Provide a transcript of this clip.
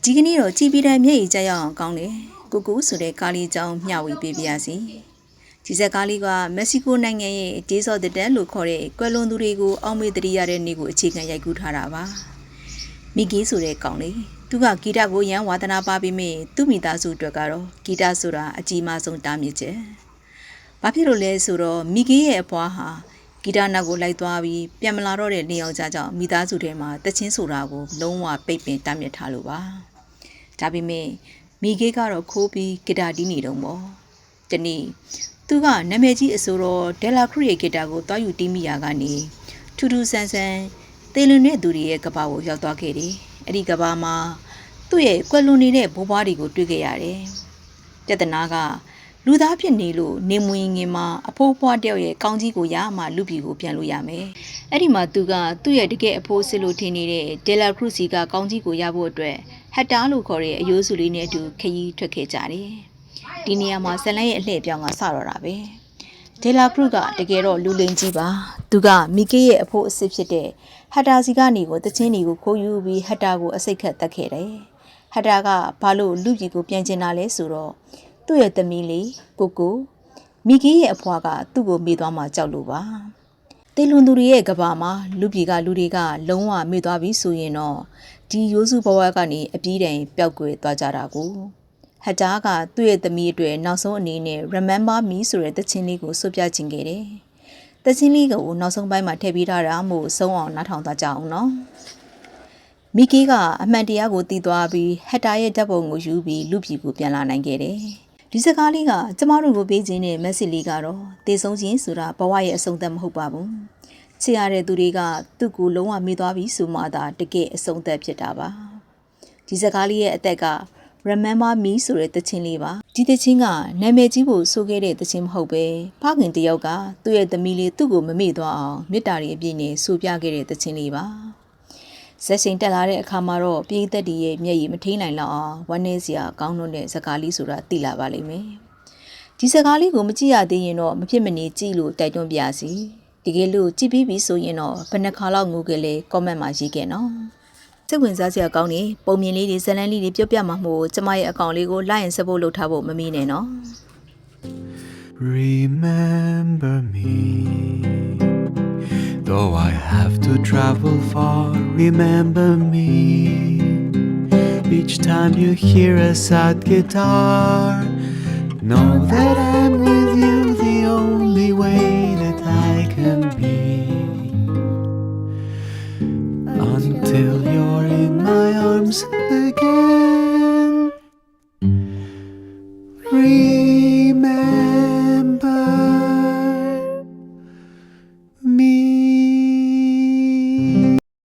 ဒီကနေ့တော့ကြည်ပြည်တိုင်းမျက်ရည်ကျရအောင်ကောင်းတယ်ကိုကူဆိုတဲ့ကားလေးကြောင်းမျှဝေပေးပါရစေဒီဇက်ကားလေးကမက္ကဆီကိုနိုင်ငံရဲ့ Days of the Dead လို့ခေါ်တဲ့ကွယ်လွန်သူတွေကိုအောက်မေ့တရိရတဲ့နေ့ကိုအခြေခံရိုက်ကူးထားတာပါမီဂီဆိုတဲ့ကောင်လေးသူကဂီတကိုရန်ဝါသနာပါပြီးမြင်သူ့မိသားစုအတွက်ကတော့ဂီတဆိုတာအကြီးမားဆုံးတားမြစ်ချက်ဘာဖြစ်လို့လဲဆိုတော့မီဂီရဲ့အဖွားဟာဂီတနောက်ကိုလိုက်သွားပြီးပြန်မလာတော့တဲ့နေအောင်ကြကြောင့်မိသားစုထဲမှာတချင်းဆိုတာကိုလုံးဝပိတ်ပင်တားမြစ်ထားလို့ပါဒါပေမဲ့မိဂေးကတော့ခိုးပြီးဂီတာတီးနေတော့ပေါ့တနေ့သူကနာမည်ကြီးအဆိုတော်ဒဲလာခရူရဲ့ဂီတာကိုတွားယူတီးမိရာကနေထူးထူးဆန်းဆန်းသေလွန်တဲ့သူတွေရဲ့ကဘာကိုရောက်သွားခဲ့တယ်အဲ့ဒီကဘာမှာသူ့ရဲ့ကွယ်လွန်နေတဲ့ဘိုးဘွားတွေကိုတွေ့ခဲ့ရတယ်ပြဿနာကလူသားဖြစ်နေလို့နေမွေငင်မှာအဖိုးဖွားတယောက်ရဲ့ကောင်းကြီးကိုရမှလူပြည်ကိုပြန်လို့ရမယ်အဲ့ဒီမှာသူကသူ့ရဲ့တကယ်အဖိုးစစ်လို့ထင်နေတဲ့ဒဲလာခရူစီကကောင်းကြီးကိုရဖို့အတွက်ဟက်တာလို့ခေါ်တဲ့အယိုးစုလေးနဲ့အတူခရီးထွက်ခဲ့ကြတယ်ဒီနေရာမှာဇလန်ရဲ့အလှည့်ပြောင်းကစတော့တာပဲဒဲလာခရူကတကယ်တော့လူလိန်ကြီးပါသူကမီကေးရဲ့အဖိုးအစ်ဖြစ်တဲ့ဟက်တာစီကနေကိုတချင်းတွေကိုခိုးယူပြီးဟက်တာကိုအစိတ်ခတ်တက်ခဲ့တယ်ဟက်တာကဘာလို့လူပြည်ကိုပြန်ကျင်တာလဲဆိုတော့သူ့ရဲ့သမီးလေးကိုမီဂီရဲ့အဖွားကသူ့ကိုမေ့သွားမှကြောက်လို့ပါတေလွန်သူတွေရဲ့ကဘာမှာလူပြည်ကလူတွေကလုံးဝမေ့သွားပြီဆိုရင်တော့ဒီရိုးစုဘဝကနေအပြေးတိုင်ပျောက်ကွယ်သွားကြတာကိုဟက်တာကသူ့ရဲ့သမီးအတွက်နောက်ဆုံးအနေနဲ့ Remember Me ဆိုတဲ့တခြင်းလေးကိုစွပြချင်ခဲ့တယ်တခြင်းလေးကိုနောက်ဆုံးပိုင်းမှာထည့်ပေးထားတာမို့ဆုံးအောင်နားထောင်သွားကြအောင်နော်မီဂီကအမှန်တရားကိုသိသွားပြီးဟက်တာရဲ့ဓာတ်ပုံကိုယူပြီးလူပြည်ကိုပြန်လာနိုင်ခဲ့တယ်ဒီစကားလေးကကျမတို့ကိုပေးခြင်းတဲ့မက်ဆေ့လေးကတော့တေဆုံးခြင်းဆိုတာဘဝရဲ့အဆုံးသတ်မဟုတ်ပါဘူးချစ်ရတဲ့သူတွေကသူ့ကိုလုံးဝမေ့သွားပြီဆိုမှသာတကယ်အဆုံးသတ်ဖြစ်တာပါဒီစကားလေးရဲ့အသက်က Remember Me ဆိုတဲ့သချင်းလေးပါဒီသချင်းကနာမည်ကြီးဖို့ဆိုခဲ့တဲ့သချင်းမဟုတ်ပဲဖခင်တယောက်ကသူ့ရဲ့သမီးလေးသူ့ကိုမမေ့သွားအောင်မေတ္တာတွေအပြည့်နဲ့ဆိုပြခဲ့တဲ့သချင်းလေးပါဇက်ရှင်တက်လာတဲ့အခါမှာတော့ပြည်သက်တီရဲ့မျက်ရည်မထိန်နိုင်လောက်အောင်ဝမ်းနည်းစရာကောင်းတဲ့စကားလေးဆိုတာသိလာပါလိမ့်မယ်ဒီစကားလေးကိုမကြည့်ရသေးရင်တော့မဖြစ်မနေကြည့်လို့တိုက်တွန်းပြစီတကယ်လို့ကြည့်ပြီးပြီဆိုရင်တော့ဘယ်နှခါလောက်ငိုကြလဲ comment မှာရေးခဲ့နော်စိတ်ဝင်စားစရာကောင်းနေပုံမြင်လေးတွေဇလန်းလေးတွေပြောပြမှာမို့ကျမရဲ့အကောင့်လေးကို like and support လုပ်ထားဖို့မမေ့နဲ့နော် Remember me Though I have to travel far, remember me. Each time you hear a sad guitar, know that I'm with you the only way that I can be. Until you're in my arms again.